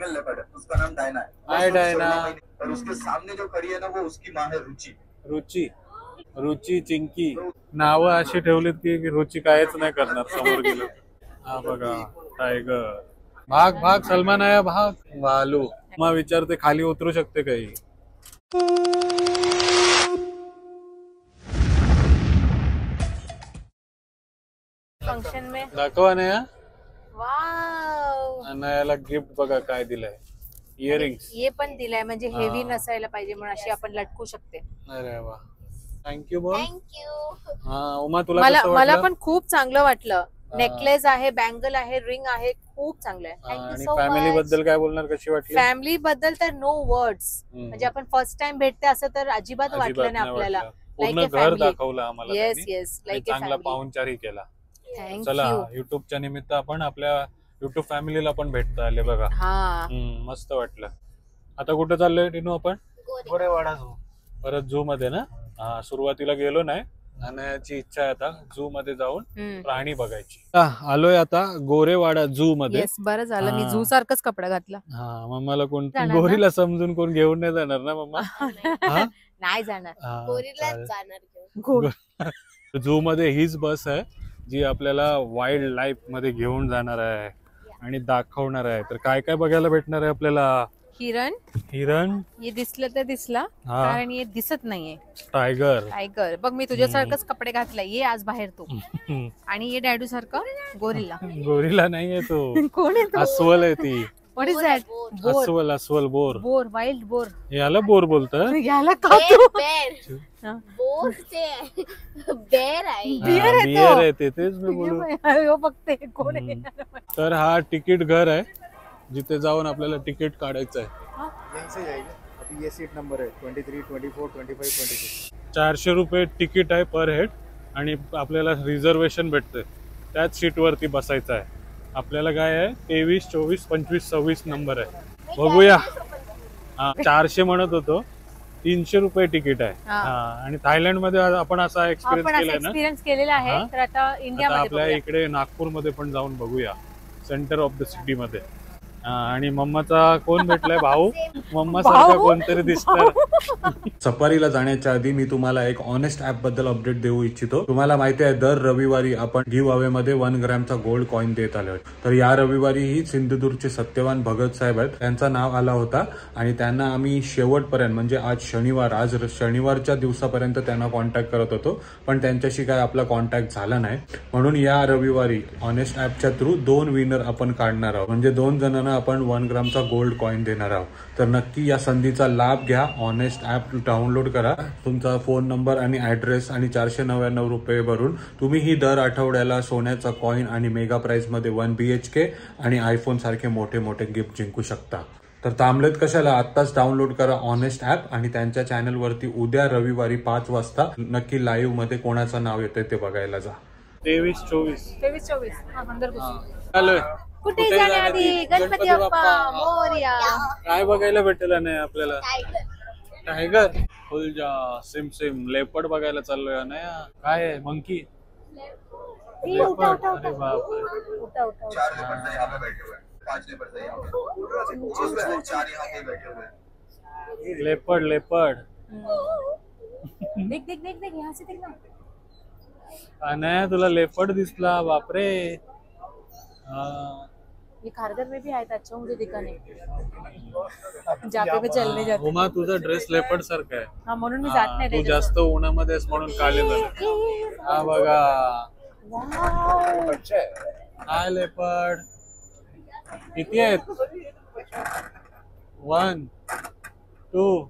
Female leopard है, उसका नाम डायना है। हाय डायना। और उसके सामने जो खड़ी है ना, वो उसकी माँ है रुचि। रुची, रुची, चिंकी नाव अशी ठेवलीत की रुची कायच नाही करणार समोर गेलो. हा बघा टायगर. भाग भाग सलमान आया भाग. भालू. मग विचारते खाली उतरू शकते काही. फंक्शन में दाखवा ना या. वाव, अनायाला गिफ्ट बघा काय दिलंय. इयरिंग्स. ये पण दिलाय म्हणजे हेवी नसायला पाहिजे म्हणून अशी आपण लटकू शकते. अरे वा, थँक्यू बोल. थँक्यू. हा उमा तुला मला कसं मला वाटलं? पण खूप चांगलं वाटलं. नेकलेस आहे, बँगल आहे, रिंग आहे, खूप चांगलं आहे. आणि थँक्यू सो फॅमिली मच. बद्दल काय बोलणार, कशी वाटली? फॅमिली बद्दल तर नो वर्ड्स. म्हणजे आपण फर्स्ट टाइम भेटते असं तर अजिबात वाटलं नाही आपल्याला. पूर्ण घर दाखवलं आम्हाला. येस येस, लाईक अ चांगला फॅमिली. पाहुणचारही केला. थँक्यू. युट्यूबच्या निमित्त आपण आपल्या युट्यूब फॅमिलीला पण भेटता आले बघा. हा, मस्त वाटलं. आता कुठे चाललोय टिनू आपण? गोरेवाडा झू. परत झू मध्ये ना. हा, सुरुवातीला गेलो नाही आणि याची इच्छा आहे आता झू मध्ये जाऊन प्राणी बघायची. आलोय आता गोरेवाडा झू मध्ये. येस, बरं झालं मी झू सारखंच कपडा घातला. हा, मम्माला कोण जाणार ना? गोरीला समजून कोण घेऊन नाही जाणार ना मम्मा? नाही जाणार. झू मध्ये हीच बस आहे जी आपल्याला वाईल्ड लाईफ मध्ये घेऊन जाणार आहे आणि दाखवणार आहे. तर काय काय बघायला भेटणार आहे आपल्याला? हिरण. हिरण. हे दिसलं तर दिसला, कारण हे दिसत नाहीये. टायगर. टायगर बघ, मी तुझ्यासारखंच कपडे घातलाय. ये आज बाहेर तू. आणि ये डॅडू सारखं गोरिल्ला. गोरिला नाहीये तो. कोण आहे तो? अस्वल आहे ती. What is that? अस्वल. अस्वल बोर. Bore, wild boar. याला बोर बोलतात. याला का तू? बियर आहे ते, तेच मी बोलू. बघते कोण आहे. तर हा तिकीट घर आहे जिथे जाऊन आपल्याला तिकीट काढायचं आहे. ये सीट नंबर है 23, 24, 25, 26. 400 रुपये तिकीट आहे पर हेड आणि आपल्याला रिझर्वेशन भेटते. त्याच सीट वरती बसायचं आहे. आपल्याला काय आहे 23, 24, 25, 26 नंबर आहे. बघूया. हा, 400 म्हणत होतो. 300 रुपये तिकीट आहे. आणि थायलंड मध्ये आपण असा एक्सपिरियन्स केलेला आहे. तर आता इंडियामध्ये आपल्या इकडे नागपूर मध्ये पण जाऊन बघूया, सेंटर ऑफ द सिटी मध्ये. आणि मम्माचा कोण भेटलाय? भाऊ. मम्मा सारखा कोणतरी दिसतं. सफारीला जाण्याच्या आधी मी तुम्हाला एक ऑनेस्ट ऍप बद्दल अपडेट देऊ इच्छितो. तुम्हाला माहिती आहे दर रविवारी आपण गिव्ह अवे मध्ये 1 ग्रॅमचा गोल्ड कॉइन देत आलोय. तर या रविवारी ही सिंधुदुर्गचे सत्यवान भगत साहेब आहेत, त्यांचा नाव आला होता आणि त्यांना आम्ही शेवटपर्यंत म्हणजे आज शनिवारच्या दिवसापर्यंत त्यांना कॉन्टॅक्ट करत होतो, पण त्यांच्याशी काय आपला कॉन्टॅक्ट झाला नाही. म्हणून या रविवारी ऑनेस्ट ऍपच्या थ्रू 2 विनर आपण काढणार आहोत. म्हणजे 2 जणांना आपण 1 ग्रामचा गोल्ड कॉइन देणार आहोत. तर नक्की या संधीचा लाभ घ्या. ऑनेस्ट ऍप डाउनलोड करा. तुमचा फोन नंबर आणि ऍड्रेस आणि 499 रुपये भरून तुम्ही ही दर आठवड्याला सोन्याचा कॉइन आणि मेगा प्राइस मध्ये 1 BHK आणि आयफोन सारखे मोठे मोठे गिफ्ट जिंकू शकता. तर थांबलेत कशाला, आत्ताच डाउनलोड करा ऑनेस्ट ऍप आणि त्यांच्या चॅनल वरती उद्या रविवारी 5 वाजता नक्की लाईव्ह मध्ये कोणाचं नाव येते ते बघायला जा. 23, 24. कुठे जाण्याआधी गणपती बाप्पा मोरया. काय बघायला भेटलं नाही आपल्याला? टायगर. फुलजा, सिम सिम. लेपर्ड बघायला चाललोय ना. काय आहे? मंकी. लेपर्ड. अरे बाप. 4 लेपर्ड यहाँ पे बैठे हुए हैं, 5 लेपर्ड यहाँ पे, 4 यहाँ पे बैठे हुए हैं. लेपर्ड. लेपर्ड. देख देख देख देख, यहाँ से देख ना. नाही तुला लेपर्ड दिसला? बापरे. ये खारघर में भी आया था. अच्छा मुझे दिखा नहीं. जहाँ पे चलने जाते. उमा तुझा ड्रेस लेपर्ड सारखा आहे. हा, म्हणून मी जात नाही. तू जास्त उन्हामध्ये आहेस म्हणून काळे झाले. हा बघा. हाय लेपर्ड. किती आहेत? 1, 2,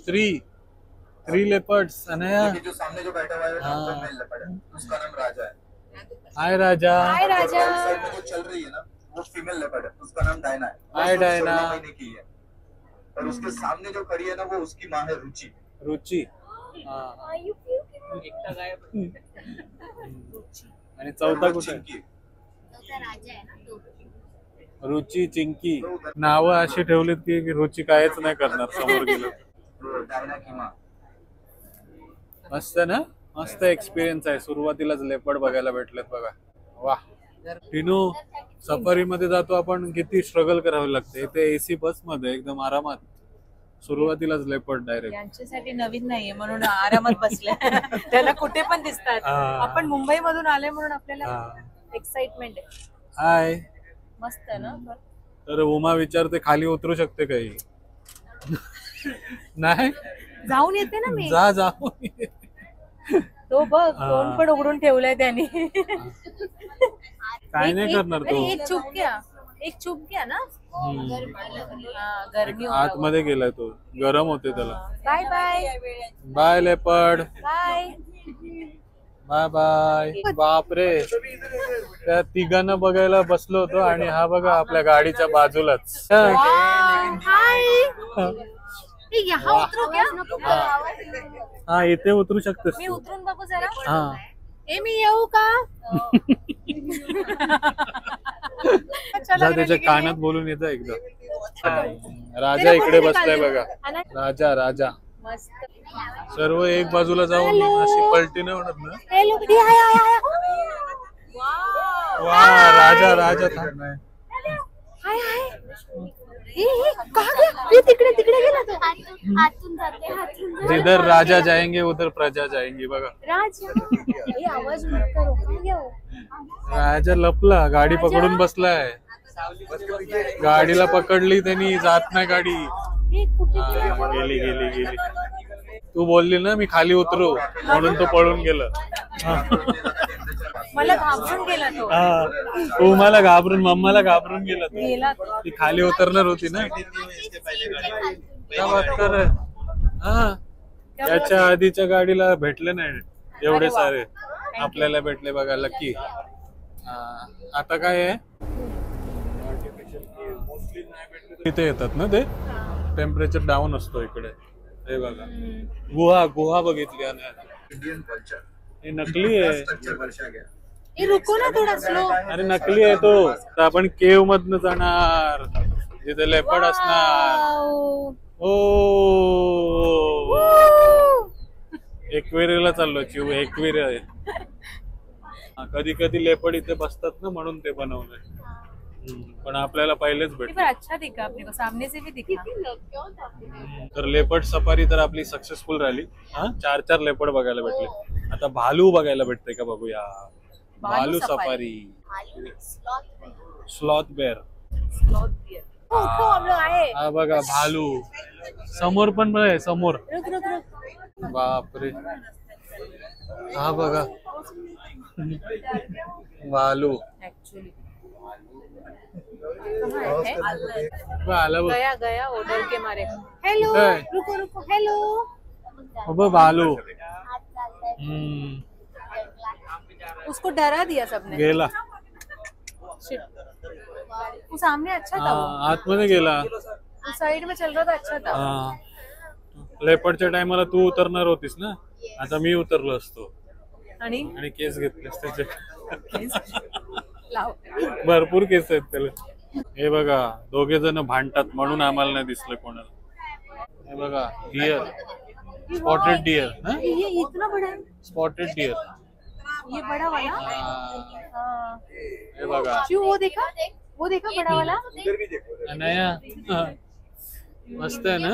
3 लेपर्ड्स. अनया जो सामने जो बैठा हुआ है वो मेल लेपर्ड है, उसका नाम राजा है. हाय राजा. हाय राजा. साइड में जो चल रही है ना, वो फीमेल लेपर्ड है, उसका नाम डायना है. हाय डायना. 16 महीने की है. और उसके सामने जो खड़ी है ना, वो उसकी माँ है रुचि. रुची. आणि चौथा कुठे? रुची, चिंकी. नावं अशी ठेवलीत की रुची कायच नाही करणार समोर गेलो. डायना की माँ. मस्त ना. मस्त एक्सपिरियन्स आहे. सुरुवातीलाच लेपर्ड बघायला भेटलेत बघा. वाह. टिनू सफारी मध्ये जातो आपण, किती स्ट्रगल करावे लागते. इथे एसी बस मध्ये एकदम आरामात, सुरुवातीलाच लेपर्ड डायरेक्ट. यांच्यासाठी नवीन नाहीये म्हणून आरामात बसल्या. त्याला कुठे पण दिसतात. आपण मुंबई मधून आलोय म्हणून आपल्याला एक्साइटमेंट आहे. हाय, मस्त ना. तर उमा विचारते खाली उतरू शकते काही. नाही, जाऊन येते ना मी. जा जाऊ. तो बघ तोंड पण उघडून ठेवलाय त्याने. काय नाही करणार तो. एक चूप घ्या ना. गरमी आतमध्ये गेलाय तो, गरम होते त्याला. Bye bye bye leopard, bye bye bye. बापरे, त्या तिघांना बघायला बसलो होतो आणि हा बघा आपल्या गाडीच्या बाजूलाच. यहाँ उतरू क्या? हा, इथे उतरू शकतेस मी तू. उतरून बघू जरा. हा, मी येऊ का? जा त्याच्या कानात बोलून येतं एकदा. राजा इकडे बसलाय बघा. राजा राजा मस्त. सर्व एक बाजूला जाऊन अशी पलटी नाही होणार ना. वा, राजा राजा थांबलाय. तिकडे गेला तो. जिधर राजा जाएंगे उधर प्रजा जाएंगी बघा. आवाज मत करो. राजा लपला, गाडी पकडून बसलाय. गाडीला पकडली त्यांनी, जात नाही गाडी. गेली गेली गेली. तू बोलली ना मी खाली उतरू, म्हणून तो पळून गेला. मला घाबरून गेला तो. तू मला घाबरून, मम्माला घाबरून गेला तो. गेला ती खाली उतरणार होती ना. त्याच्या आधीच्या गाडीला भेटले नाही एवढे सारे, आपल्याला भेटले बघा. लकी. आता काय आहे, इथे येतात ना ते, टेम्परेचर डाऊन असतो इकडे. हे बघा, गुहा बघितली. इंडियन कल्चर हे नकली आहे. ये रुको ना थोडा स्लो. अरे नकली आहे तो. तर आपण केव मधनं जाणार, जिथे लेपर्ड असणार. ओ, एकवेरीला चाललो. चिव एकवेरी आहे. कधी कधी लेपर्ड इथे बसतात ना, म्हणून ते बनवलंय. पण आपल्याला पहिलेच भेटलं. अच्छा दिखा अपने को, सामने से भी दिखा. तर लेपर्ड सफारी तर आपली सक्सेसफुल राहिली. 4 लेपर्ड बघायला भेटले. आता भालू बघायला भेटते का बघूया. भालू सफारी, स्लॉथ बेअर. हा बघा भालू समोर पण आहे, समोर. बापरे, हा बघा भालू. गया ऑर्डर के मारे. हेलो, रुको हेलो. भालू. उसको डरा दिया सबने. गेला. वो सामने अच्छा था. आतमध्ये गेला. साइड में चल रहा था, अच्छा था. लेपर्डच्या टायमाला तू उतरणार होतीस ना, आता मी उतरलो असतो आणि केस घेतलेस त्याचे. भरपूर केस आहेत त्याला. हे बघा, दोघे जण भांडतात म्हणून आम्हाला नाही दिसलं कोणाला. हे बघा, डियर, स्पॉटेड डियर. ये इतना बड़ा है. Spotted deer. ये बड़ा वाला. हे बघा, वो देखा बड़ा वाला. नया मस्त आहे ना.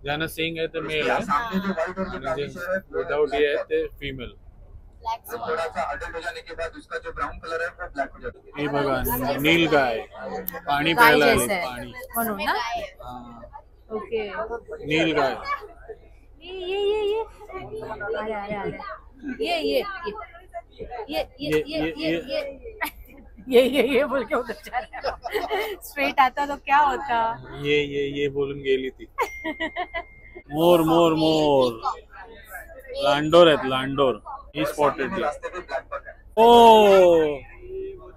ज्यांना सिंग आहे ते मेल आहे, विदाउट ये आहे ते फिमेल. हे बघा, नील गाय, पाणी प्यायला आले. पाणी म्हणून ना. ओके, नील गाय. ये बोल के उधर जा रहा है. स्ट्रेट आता तो क्या होता. ये बोलून गेली ती. मोर मोर मोर. लांडोर आहेत, लांडोर. ही स्पॉटेड. ओ,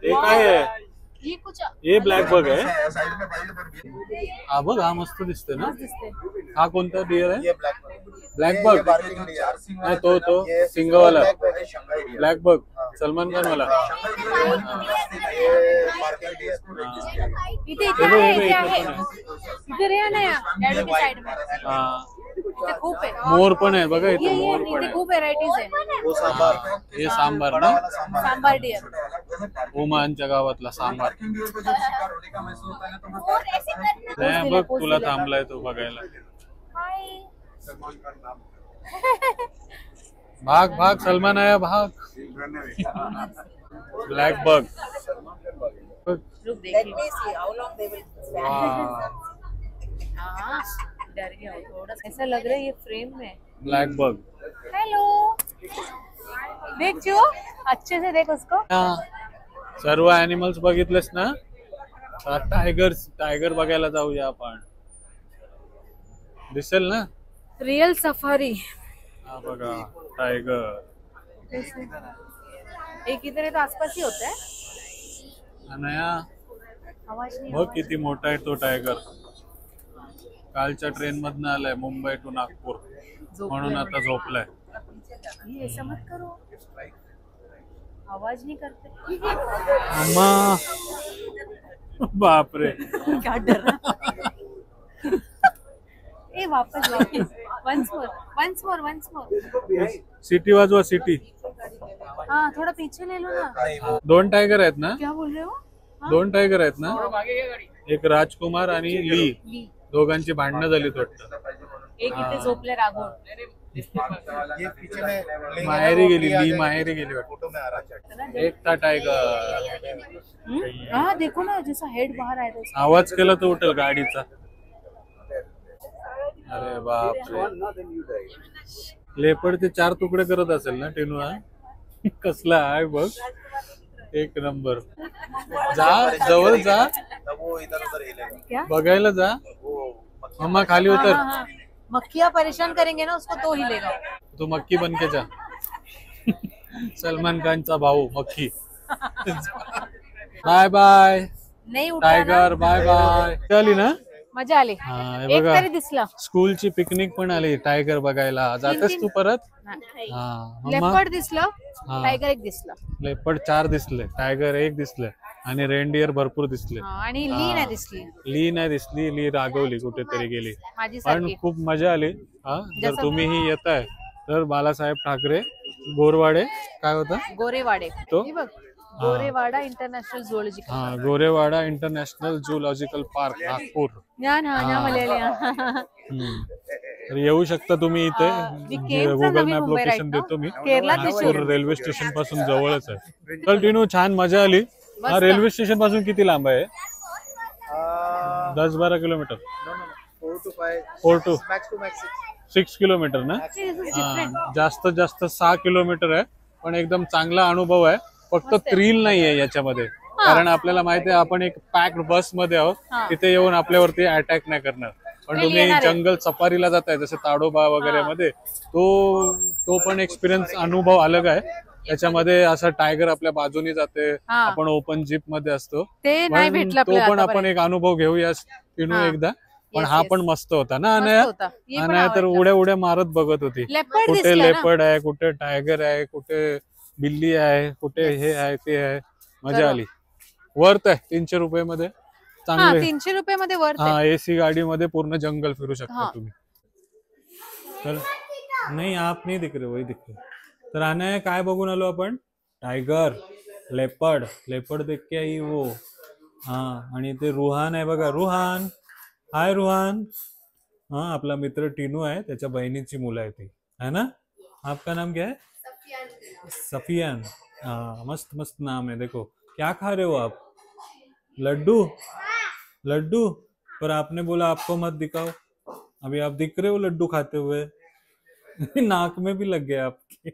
हे काय आहे. हे ब्लॅक बग आहे. हा बघ, हा मस्त दिसतोय ना. हा कोणता डिअर आहे. ब्लॅक बग. नाही, तो सिंगवाला ब्लॅक बग. सलमान खान वाला. इथे खूप आहे. मोर पण आहे बघा इथे, ये मोर पण इथे आहे. खूप व्हेरायटीज आहे. वो सांबार हे सांबार ना, सांबार डिअर. ओमानच्या गावातला सांबार. पार्किंग पे जब शिकार होने का महसूस होता है ना तो मैं नाही बघ तुला थांबलाय तो बघायला. सलमान खान नाम भाग भाग सलमान आया भाग. ब्लॅक बग. Look, देखिए. हाँ, डर गया हूँ थोड़ा. ऐसा लग रहा है ये फ्रेम में. ब्लॅक बग. हेलो. देख जो अच्छे से देख उसको. सर्व अॅनिमल्स बघितलेस ना. टायगर बघायला जाऊया आपण. दिसेल ना. Real safari. हा बघा टायगर. एक इधर है तो आसपास ही होता है. अनया आवाज नहीं. बघ किती मोठा आहे तो टायगर. कालच्या ट्रेन मधनं आलाय मुंबई टू नागपूर, म्हणून आता झोपलाय. ये ऐसा मत करो. आवाज नहीं करते. अम्मा बापरे. क्या डर रहा. ए वापस वंस मोर. सिटी वाजवा सिटी. हाँ थोड़ा पीछे ले लो ना. दोन टायगर आहेत ना. क्या बोल रहे हो. दोन टायगर आहेत ना. एक राजकुमार आणि ली. दोघांची भांडणं झाली वाटतं. एक इथे झोपले राघव. ये पीछे में माहेरी गेली ली, माहेरी गेली वाटतं. फोटो में आ रहा है. एकटा टायगर. हाँ देखो ना जैसा हेड बाहर आया था. आवाज केला तर उठेल गाडीचा. अरे बापरे. लेपर्ड ते 4 तुकडे करत असेल ना टेनू. हा कसला आहे बघ. एक नंबर. जा जवळ जा. तब वो इधर उधर हिलेगा. क्या. बघायला जा. मम्मा खाली उतर. मक्खियाँ परेशान करेंगे ना उसको तो हिलेगा. तू मक्की बन के जा. सलमान खानचा भाऊ मक्की. बाय बाय नाही उठा ना. टायगर. Bye bye. आली ना. मजा आली. हा हे एक बघा तरी दिसला. स्कूलची पिकनिक पण आली. टायगर बघायला जातेस तू परत. हा मम्मा. लेपर्ड दिसलं. हा. टायगर एक दिसलं. लेपर्ड 4 दिसले, टायगर 1 दिसले आणि रेनडियर भरपूर दिसले. आणि ली नाही दिसली. ली नाही दिसली. ली रागवली कुठेतरी गेली. माझी पण सारखी. खूप मजा आली. हा जर तुम्हीही येताय तर बालासाहेब ठाकरे गोरवाडे काय होता गोरेवाडे. तो? हे बघ गोरेवाडा इंटरनॅशनल झुऑलॉजिकल. हा Gorewada international zoological park Nagpur. ज्ञान मलेलिया. तर येऊ शकता तुम्ही इथे. गुगल मॅप लोकेशन देतो मी. केरला नागपूर रेल्वे स्टेशन पासून जवळच आहे. तर टिनू छान मजा आली. हा रेल्वे स्टेशन पासून किती लांब आहे. 10-12 kilometre. 4 to 5. 4 to Max to max 6 kilometre ना. जास्तीत जास्त 6 किलोमीटर आहे. पण एकदम चांगला अनुभव आहे. फक्त थ्रिल नाहीये याच्यामध्ये. कारण आपल्याला माहिती आहे आपण एक पॅक्ड बस मध्ये आहोत. तिथे येऊन आपल्यावरती अटॅक नाही करणार. पण तुम्ही जंगल सफारीला जाताय जसं ताडोबा वगैरे मध्ये तो पण एक्सपिरियन्स अनुभव अलग आहे. त्याच्यामध्ये असं टायगर आपल्या बाजूनी जाते. आपण ओपन जीप मध्ये असतो. ते नाही भेटलं तो पण आपण एक अनुभव घेऊया टिनू एकदा. पण हा पण मस्त होता ना अनया. अनया तर उड्या मारत बघत होती. कुठे लेपर्ड आहे, कुठे टायगर आहे, कुठे बिल्ली आहे, कुठे हे आहे ते आहे. मजा आली. वर्थ आहे 300 रुपये मध्ये. चांगले 300 रुपये मध्ये वर्थ. हा एसी गाडी मध्ये पूर्ण जंगल फिरू शकता तुम्ही. तर नाही आप नाही दिख रहे वही दिख रहे. तर अनया काय बघून आलो आपण. टायगर, लेपर्ड देख के आई वो. हा आणि ते रुहान आहे बघा. रुहान. हाय रुहान. हा आपला मित्र टिनू आहे. त्याच्या बहिणीची मुलं आहे ती है ना. आपका नाम क्या है. सफियान. हाँ मस्त मस्त नाम है. देखो क्या खा रहे हो आप. लड्डू. पर आपने बोला आपको मत दिखाओ. अभी आप दिख रहे हो लड्डू खाते हुए. नाक में भी लग गया आपके.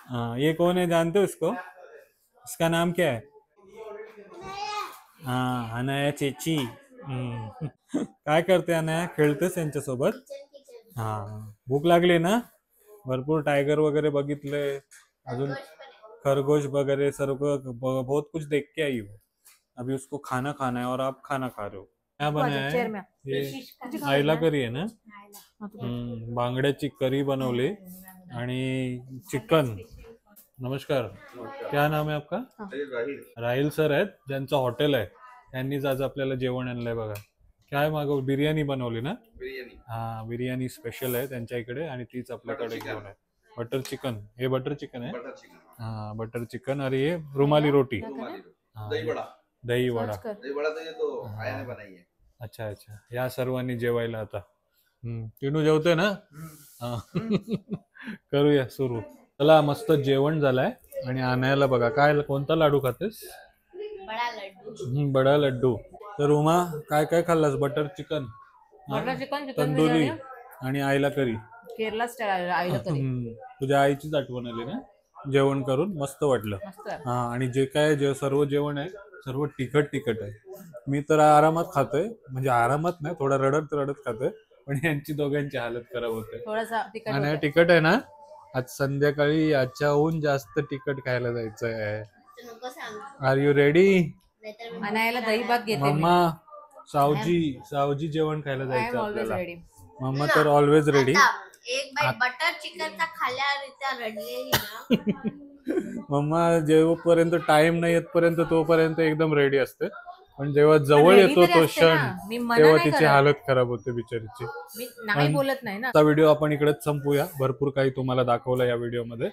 हाँ ये कौन है जानते हो इसको. इसका नाम क्या है. हाँ अनया चेची. काय करते अनया. खेळतेस यांच्यासोबत. हा भूक लागली ना. भरपूर टायगर वगैरह बघितले. अजून खरगोश वगैरह सर्व बहुत कुछ देख के आई हो. अभी उसको खाना खाना है और आप खाना खा रहे हो. क्या बनाया है. ये आईला करी आहे ना. बांगड्याची करी बनवली आणि चिकन. नमस्कार. क्या नाम है आपका. राहिल सर आहेत ज्यांचं हॉटेल आहे. त्यांनीच आज आपल्याला जेवण आणलंय बघा. काय मागव, बिर्याणी बनवली ना? बिर्याणी. हा, बिर्याणी स्पेशल आहे त्यांच्या इकडे आणि तीच आपल्याकडे घेऊन आहे. बटर चिकन, हे बटर चिकन आहे. Butter chicken. हा, बटर चिकन. अरे ये रुमाली रोटी, दही वडा. दही वडा. दही वडा तो ये तो आया ने बनाई है. अच्छा अच्छा, या सर्वांनी जेवायला आता. टिनू जेवतोय ना? हा. करूया सुरू. चला, मस्त जेवण झालंय आणि आणायला बघा काय, कोणता लाडू खातेस? बडा लड्डू. तर उमा काय काय खाल्लास? बटर चिकन, तंदुरी आणि आईला करी. केरला स्टाईल आईला करी. तुझ्या आईचीच आठवण आली ना जेवण करून? मस्त वाटलं. हा, आणि जे काय सर्व जेवण आहे सर्व तिखट आहे. मी तर आरामात खातोय, म्हणजे आरामात नाही, थोडा रडत खातोय, पण यांची दोघांची हालत खराब होते. थोडासा आणि तिखट आहे ना, आज संध्याकाळी याच्याहून जास्त तिखट खायला जायचंय. Are you ready? आणायला दही भात घेते मम्मा. सावजी जेवण खायला जायचं आपल्याला. मम्मा तर ऑलवेज रेडी. एक बाईट बटर चिकनचा खाल्ल्यावर रडलेली ना. मम्मा जेव्हापर्यंत टाइम नाही येतपर्यंत तोपर्यंत एकदम रेडी असते, पण जेव्हा जवळ येतो तो क्षण तेव्हा तिची हालत खराब होते बिचारीची. मी नाही बोलत नाही ना. आता व्हिडिओ आपण इकडेच संपूया. भरपूर काही तुम्हाला दाखवलं या व्हिडिओमध्ये.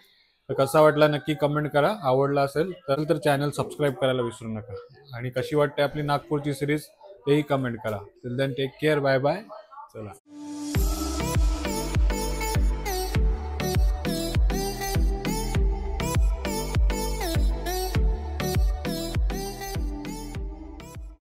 तर कसा वाटला नक्की कमेंट करा. आवडला असेल तर चॅनल सबस्क्राईब करायला विसरू नका. आणि कशी वाटते आपली नागपूरची सिरीज तेही कमेंट करा. Till then take care, bye bye. चला.